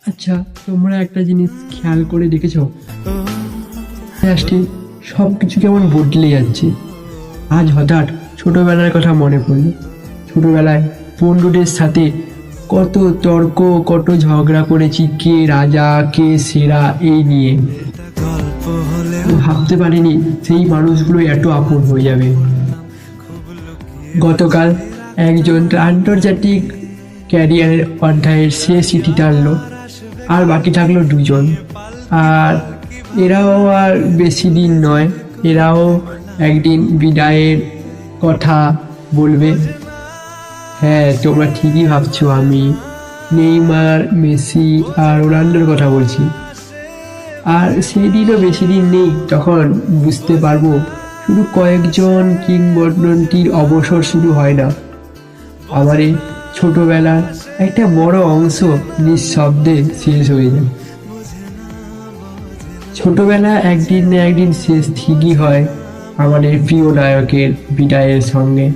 আচ্ছা, তোমরা একটা জিনিস খেয়াল করে দেখেছো, লাস্টে সব কিছু কেমন বদলে যাচ্ছে। আজ হঠাৎ ছোটবেলার কথা মনে পড়ল। ছোটবেলায় বন্ধুদের সাথে কত তর্ক, কত ঝগড়া করেছি, কে রাজা কে সেরা এই নিয়ে। ভাবতে পারিনি সেই মানুষগুলো এত আপন হয়ে যাবে। গতকাল একজন আন্তর্জাতিক ক্যারিয়ারের অধ্যায়ের শেষ চিঠি টানলো, আর বাকি থাকলো দুজন। আর এরাও আর বেশি দিন নয়, এরাও একদিন বিদায়ের কথা বলবে। হ্যাঁ, তোমরা ঠিকই ভাবছো, আমি নেইমার, মেসি আর রোনাল্ডোর কথা বলছি। আর সেই দিনও বেশি দিন নেই, তখন বুঝতে পারবো শুধু কয়েকজন কিংবদন্তির অবসর শুরু হয় না, আমার এই ছোটবেলার একটা বড় অংশ নিঃশব্দে শেষ হয়ে যায়। ছোটবেলা একদিন না একদিন শেষ ঠিকই হয় আমাদের প্রিয় নায়কের বিদায়ের সঙ্গে।